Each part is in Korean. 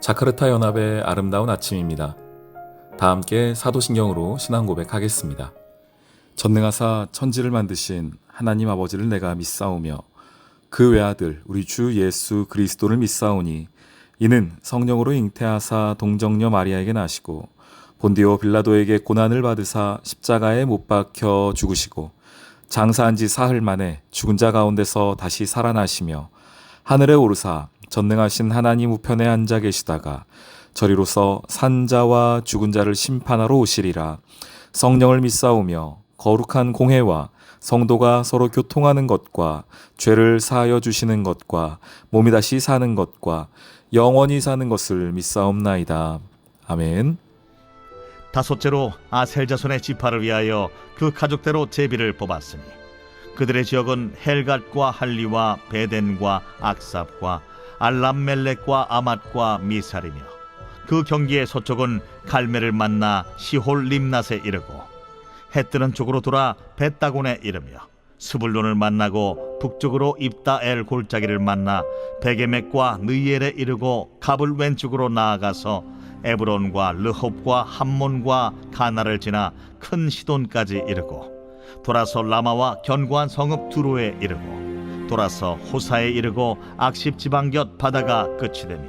자카르타 연합의 아름다운 아침입니다. 다 함께 사도신경으로 신앙 고백하겠습니다. 전능하사 천지를 만드신 하나님 아버지를 내가 믿사오며 그 외아들 우리 주 예수 그리스도를 믿사오니 이는 성령으로 잉태하사 동정녀 마리아에게 나시고 본디오 빌라도에게 고난을 받으사 십자가에 못 박혀 죽으시고 장사한 지 사흘 만에 죽은 자 가운데서 다시 살아나시며 하늘에 오르사 전능하신 하나님 우편에 앉아 계시다가 저리로서 산자와 죽은 자를 심판하러 오시리라. 성령을 믿사오며 거룩한 공회와 성도가 서로 교통하는 것과 죄를 사하여 주시는 것과 몸이 다시 사는 것과 영원히 사는 것을 믿사옵나이다. 아멘. 다섯째로 아셀 자손의 지파를 위하여 그 가족대로 제비를 뽑았으니 그들의 지역은 헬갓과 할리와 베덴과 악삽과 알람멜렉과 아맛과 미살이며 그 경기의 서쪽은 갈멜을 만나 시홀 림낫에 이르고 해 뜨는 쪽으로 돌아 벳다곤에 이르며 스불론을 만나고 북쪽으로 입다엘 골짜기를 만나 베게멕과 느이엘에 이르고 갑을 왼쪽으로 나아가서 에브론과 르홉과 함몬과 가나를 지나 큰 시돈까지 이르고 돌아서 라마와 견고한 성읍 두로에 이르고 돌아서 호사에 이르고 악십 지방 곁 바다가 끝이 되며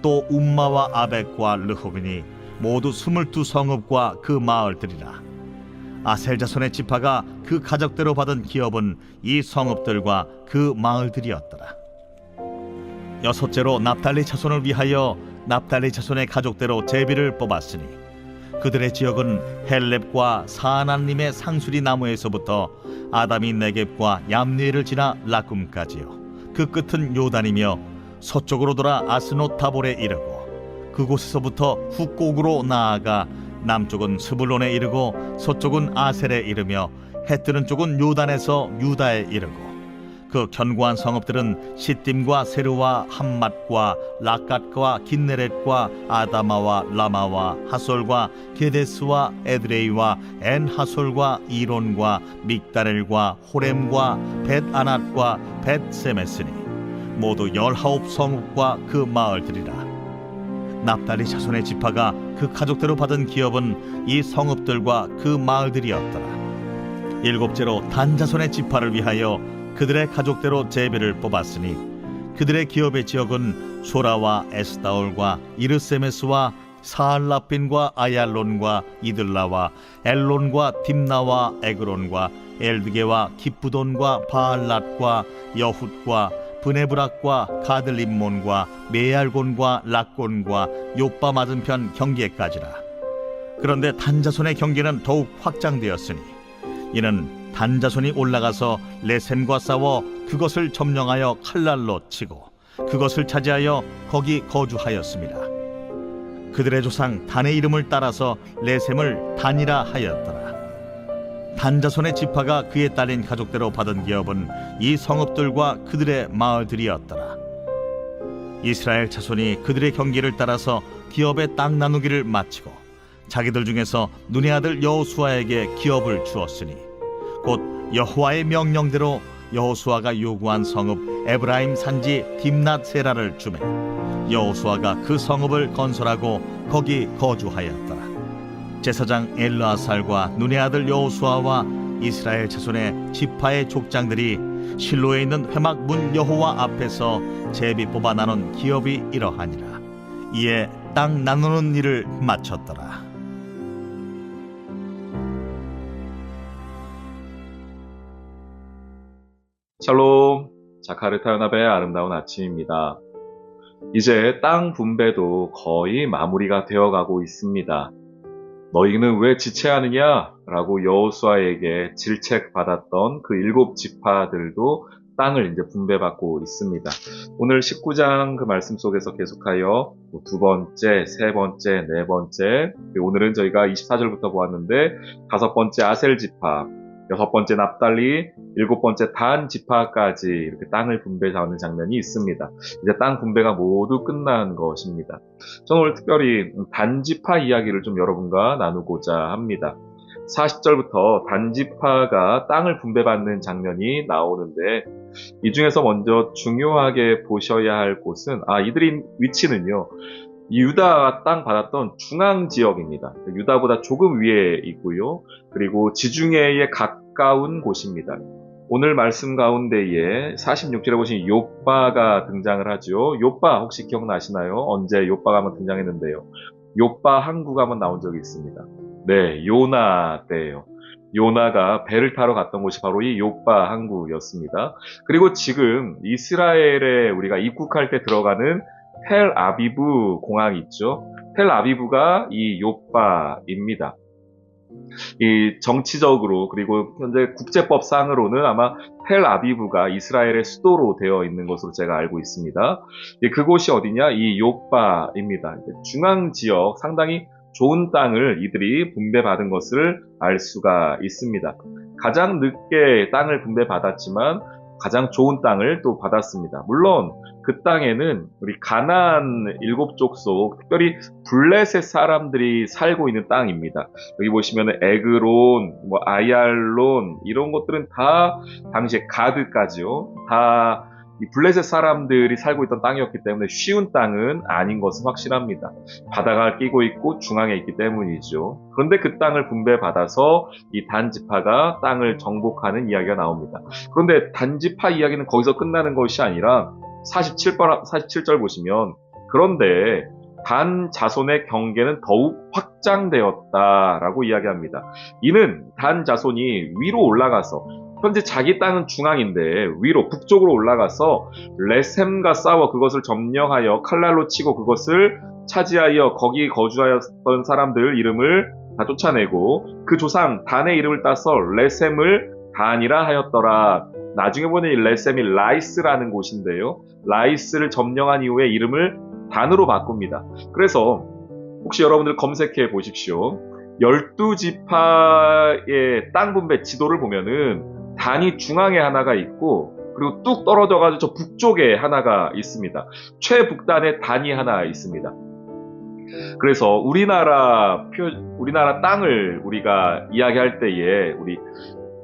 또 움마와 아벡과 르홉이니 모두 22성읍과 그 마을들이라. 아셀 자손의 지파가 그 가족대로 받은 기업은 이 성읍들과 그 마을들이었더라. 여섯째로 납달리 자손을 위하여 납달리 자손의 가족대로 제비를 뽑았으니 그들의 지역은 헬렙과 사아난림의 상수리 나무에서부터 아담이 네겝과 얌리엘을 지나 라쿰까지요. 그 끝은 요단이며 서쪽으로 돌아 아스노 타볼에 이르고 그곳에서부터 훅곡으로 나아가 남쪽은 스불론에 이르고 서쪽은 아셀에 이르며 해 뜨는 쪽은 요단에서 유다에 이르고 그 견고한 성읍들은 시딤과 세르와 함맛과 라갓과 긴네렛과 아다마와 라마와 하솔과 게데스와 에드레이와 엔하솔과 이론과 믹다렐과 호렘과 벳아낫과 벳세메스니 모두 19성읍과 그 마을들이라. 납달리 자손의 지파가 그 가족대로 받은 기업은 이 성읍들과 그 마을들이었더라. 일곱째로 단 자손의 지파를 위하여 그들의 가족대로 제비를 뽑았으니 그들의 기업의 지역은 소라와 에스다올과 이르세메스와 사알라핀과 아얄론과 이들라와 엘론과 딥나와 에그론과 엘드게와 기쁘돈과 바알랏과 여훗과 브네브락과 가들림몬과 메알곤과 락곤과 요빠 맞은편 경계까지라. 그런데 단자손의 경계는 더욱 확장되었으니 이는 단자손이 올라가서 레셈과 싸워 그것을 점령하여 칼날로 치고 그것을 차지하여 거기 거주하였습니다. 그들의 조상 단의 이름을 따라서 레셈을 단이라 하였더라. 단자손의 지파가 그에 딸린 가족대로 받은 기업은 이 성읍들과 그들의 마을들이었더라. 이스라엘 자손이 그들의 경계를 따라서 기업의 땅 나누기를 마치고 자기들 중에서 눈의 아들 여호수아에게 기업을 주었으니 곧 여호와의 명령대로 여호수아가 요구한 성읍 에브라임 산지 딥낫세라를 주매 여호수아가 그 성읍을 건설하고 거기 거주하였더라. 제사장 엘르아살과 눈의 아들 여호수아와 이스라엘 자손의 지파의 족장들이 실로에 있는 회막 문 여호와 앞에서 제비 뽑아 나눈 기업이 이러하니라. 이에 땅 나누는 일을 마쳤더라. 샬롬, 자카르타 연합의 아름다운 아침입니다. 이제 땅 분배도 거의 마무리가 되어가고 있습니다. 너희는 왜 지체하느냐? 라고 여호수아에게 질책받았던 그 7지파들도 땅을 이제 분배받고 있습니다. 오늘 19장 그 말씀 속에서 계속하여 두 번째, 세 번째, 네 번째, 오늘은 저희가 24절부터 보았는데 5번째 아셀 지파, 6번째 납달리, 7번째 단 지파까지 이렇게 땅을 분배하는 장면이 있습니다. 이제 땅 분배가 모두 끝난 것입니다. 저는 오늘 특별히 단 지파 이야기를 좀 여러분과 나누고자 합니다. 40절부터 단 지파가 땅을 분배받는 장면이 나오는데 이 중에서 먼저 중요하게 보셔야 할 곳은 이들의 위치는요. 유다 땅 받았던 중앙 지역입니다. 유다보다 조금 위에 있고요. 그리고 지중해에 가까운 곳입니다. 오늘 말씀 가운데에 46절에 보신 욥바가 등장을 하죠. 욥바 혹시 기억나시나요? 언제 욥바가 한번 등장했는데요. 욥바 항구가 한번 나온 적이 있습니다. 네, 요나 때예요. 요나가 배를 타러 갔던 곳이 바로 이 욥바 항구였습니다. 그리고 지금 이스라엘에 우리가 입국할 때 들어가는 텔아비브 공항이 있죠. 텔아비브가 이 욥바입니다. 이 정치적으로 그리고 현재 국제법상으로는 아마 텔아비브가 이스라엘의 수도로 되어 있는 것으로 제가 알고 있습니다. 그곳이 어디냐? 이 욥바입니다. 중앙 지역 상당히 좋은 땅을 이들이 분배받은 것을 알 수가 있습니다. 가장 늦게 땅을 분배받았지만 가장 좋은 땅을 또 받았습니다. 물론 그 땅에는 우리 가나안 7족속 특별히 블레셋 사람들이 살고 있는 땅입니다. 여기 보시면 에그론, 아얄론 이런 것들은 다 당시에 가드까지요. 다 이 블레셋 사람들이 살고 있던 땅이었기 때문에 쉬운 땅은 아닌 것은 확실합니다. 바다가 끼고 있고 중앙에 있기 때문이죠. 그런데 그 땅을 분배받아서 이 단지파가 땅을 정복하는 이야기가 나옵니다. 그런데 단지파 이야기는 거기서 끝나는 것이 아니라 47절 보시면 그런데 단 자손의 경계는 더욱 확장되었다라고 이야기합니다. 이는 단 자손이 위로 올라가서 현재 자기 땅은 중앙인데 위로 북쪽으로 올라가서 레셈과 싸워 그것을 점령하여 칼날로 치고 그것을 차지하여 거기 거주하였던 사람들 이름을 다 쫓아내고 그 조상 단의 이름을 따서 레셈을 단이라 하였더라. 나중에 보니 이 레셈이 라이스라는 곳인데요. 라이스를 점령한 이후에 이름을 단으로 바꿉니다. 그래서 혹시 여러분들 검색해 보십시오. 12지파의 땅 분배 지도를 보면은 단이 중앙에 하나가 있고 그리고 뚝 떨어져가지고 저 북쪽에 하나가 있습니다. 최북단에 단이 하나 있습니다. 그래서 우리나라 땅을 우리가 이야기할 때에 우리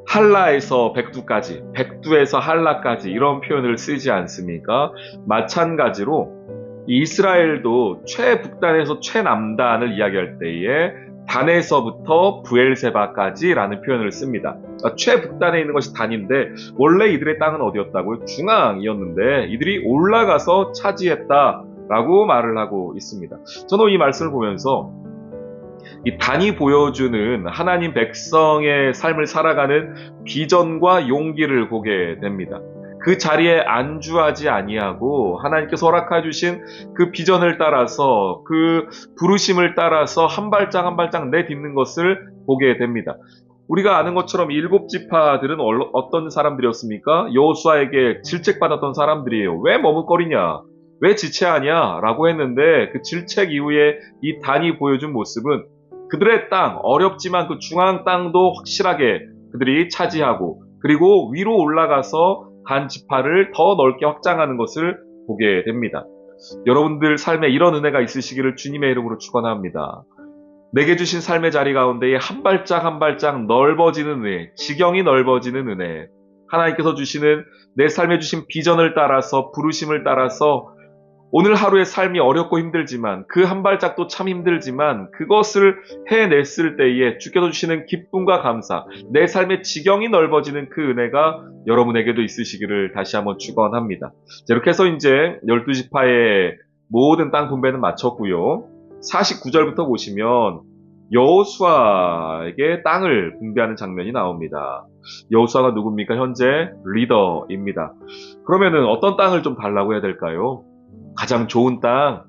한라에서 백두까지, 백두에서 한라까지 이런 표현을 쓰지 않습니까? 마찬가지로 이스라엘도 최북단에서 최남단을 이야기할 때에 단에서부터 부엘세바까지라는 표현을 씁니다. 최북단에 있는 것이 단인데 원래 이들의 땅은 어디였다고요? 중앙이었는데 이들이 올라가서 차지했다라고 말을 하고 있습니다. 저는 이 말씀을 보면서 이 단이 보여주는 하나님 백성의 삶을 살아가는 비전과 용기를 보게 됩니다. 그 자리에 안주하지 아니하고 하나님께서 허락해 주신 그 비전을 따라서 그 부르심을 따라서 한 발짝 한 발짝 내딛는 것을 보게 됩니다. 우리가 아는 것처럼 7지파들은 어떤 사람들이었습니까? 여호수아에게 질책받았던 사람들이에요. 왜 머뭇거리냐? 왜 지체하냐? 라고 했는데 그 질책 이후에 이 단이 보여준 모습은 그들의 땅, 어렵지만 그 중앙 땅도 확실하게 그들이 차지하고 그리고 위로 올라가서 단 지파를 더 넓게 확장하는 것을 보게 됩니다. 여러분들 삶에 이런 은혜가 있으시기를 주님의 이름으로 축원합니다. 내게 주신 삶의 자리 가운데에 한 발짝 한 발짝 넓어지는 은혜, 지경이 넓어지는 은혜, 하나님께서 주시는 내 삶에 주신 비전을 따라서 부르심을 따라서 오늘 하루의 삶이 어렵고 힘들지만 그 한 발짝도 참 힘들지만 그것을 해냈을 때에 주께서 주시는 기쁨과 감사, 내 삶의 지경이 넓어지는 그 은혜가 여러분에게도 있으시기를 다시 한번 축원합니다. 이렇게 해서 이제 12지파의 모든 땅 분배는 마쳤고요. 49절부터 보시면 여호수아에게 땅을 분배하는 장면이 나옵니다. 여호수아가 누굽니까? 현재 리더입니다. 그러면은 어떤 땅을 좀 달라고 해야 될까요? 가장 좋은 땅,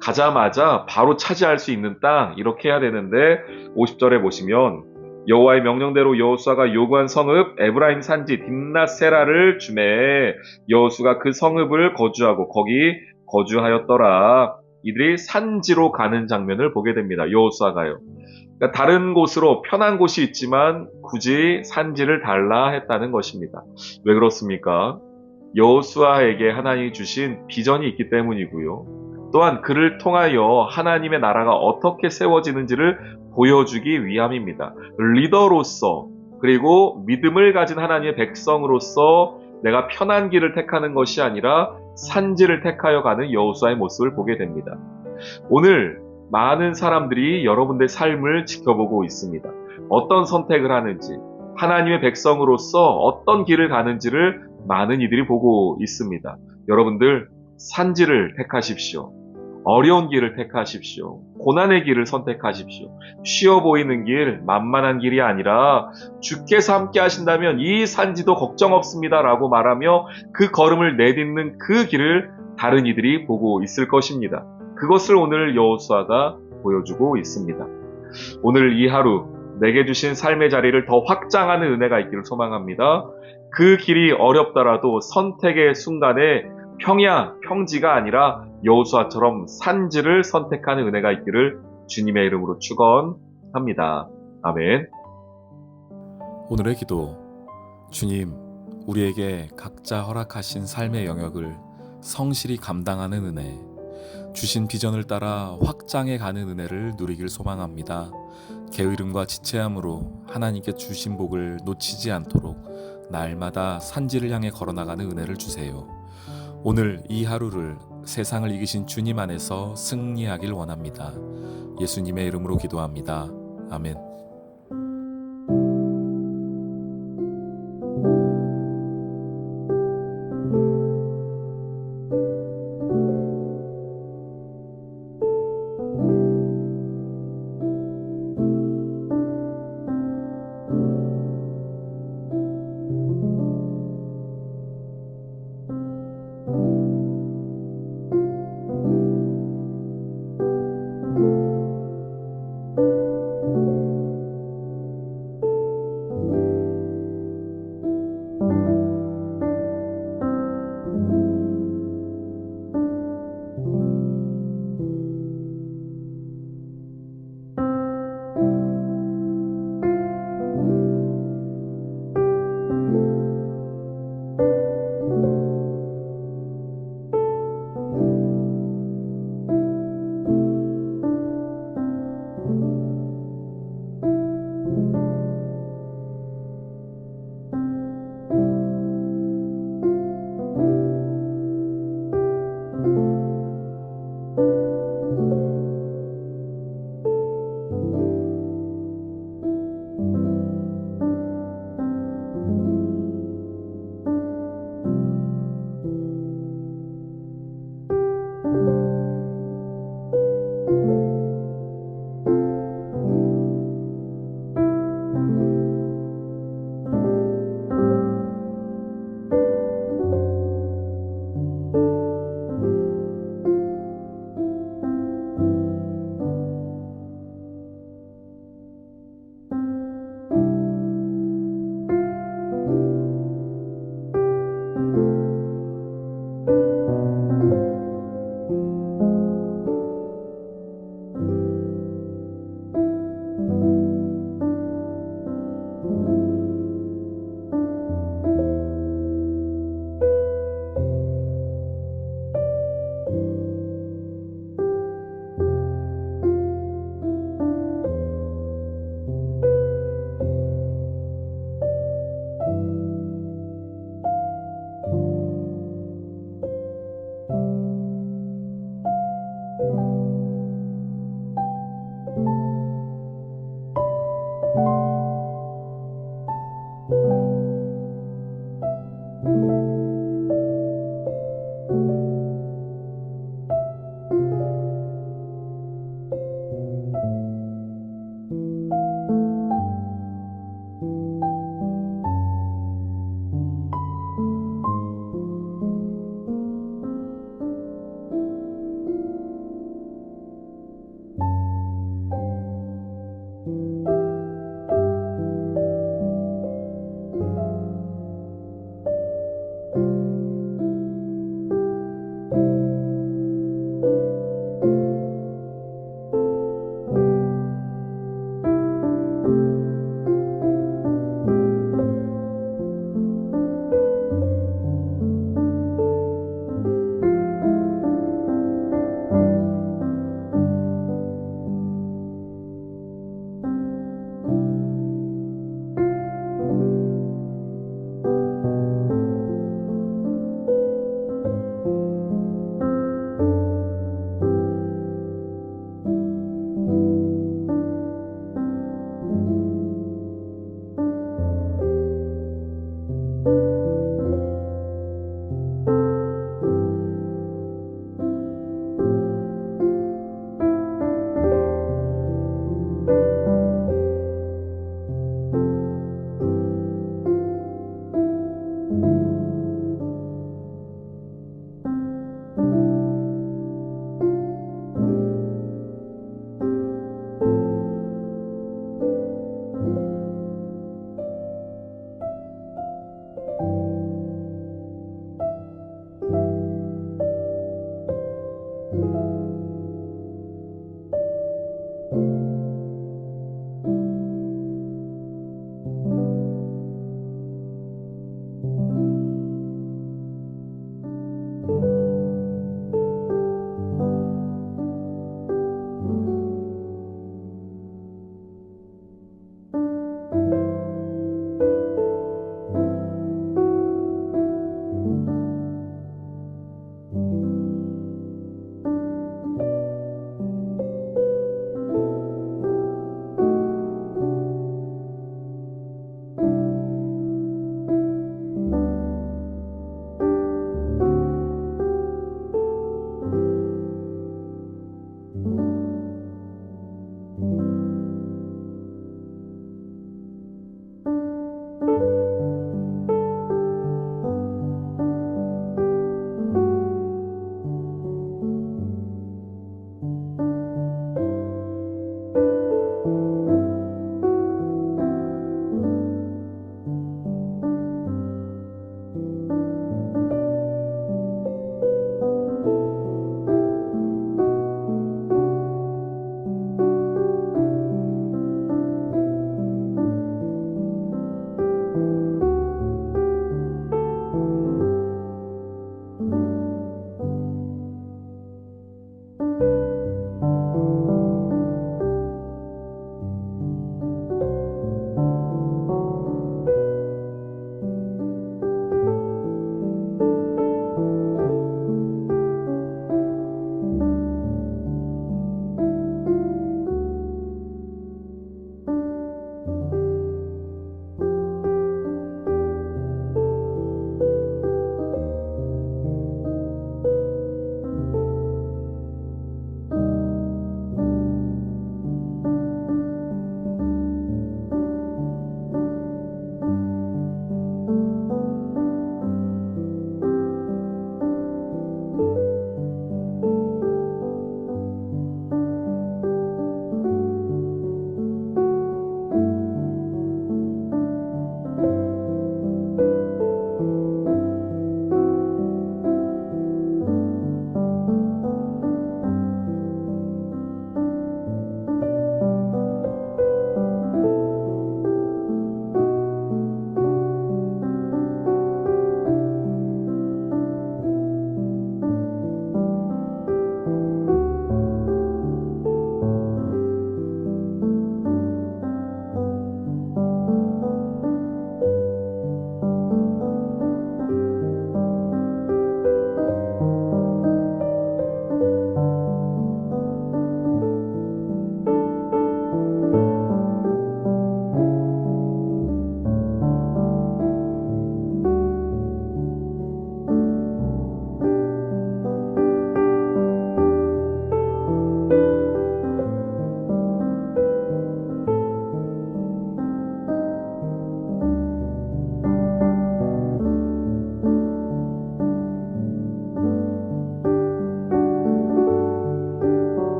가자마자 바로 차지할 수 있는 땅, 이렇게 해야 되는데 50절에 보시면 여호와의 명령대로 여호수아가 요구한 성읍 에브라임 산지 딥나세라를 주매 여호수아가 그 성읍을 거주하고 거기 거주하였더라. 이들이 산지로 가는 장면을 보게 됩니다. 여호수아가요. 그러니까 다른 곳으로 편한 곳이 있지만 굳이 산지를 달라 했다는 것입니다. 왜 그렇습니까? 여호수아에게 하나님이 주신 비전이 있기 때문이고요. 또한 그를 통하여 하나님의 나라가 어떻게 세워지는지를 보여주기 위함입니다. 리더로서 그리고 믿음을 가진 하나님의 백성으로서 내가 편한 길을 택하는 것이 아니라 산지를 택하여 가는 여호수아의 모습을 보게 됩니다. 오늘 많은 사람들이 여러분들의 삶을 지켜보고 있습니다. 어떤 선택을 하는지, 하나님의 백성으로서 어떤 길을 가는지를 많은 이들이 보고 있습니다. 여러분들 산지를 택하십시오. 어려운 길을 택하십시오. 고난의 길을 선택하십시오. 쉬워 보이는 길, 만만한 길이 아니라 주께서 함께 하신다면 이 산지도 걱정 없습니다 라고 말하며 그 걸음을 내딛는 그 길을 다른 이들이 보고 있을 것입니다. 그것을 오늘 여호수아가 보여주고 있습니다. 오늘 이 하루 내게 주신 삶의 자리를 더 확장하는 은혜가 있기를 소망합니다. 그 길이 어렵더라도 선택의 순간에 평지가 아니라 여호수아처럼 산지를 선택하는 은혜가 있기를 주님의 이름으로 축원합니다. 아멘. 오늘의 기도. 주님, 우리에게 각자 허락하신 삶의 영역을 성실히 감당하는 은혜, 주신 비전을 따라 확장해 가는 은혜를 누리길 소망합니다. 게으름과 지체함으로 하나님께 주신 복을 놓치지 않도록 날마다 산지를 향해 걸어나가는 은혜를 주세요. 오늘 이 하루를 세상을 이기신 주님 안에서 승리하길 원합니다. 예수님의 이름으로 기도합니다. 아멘.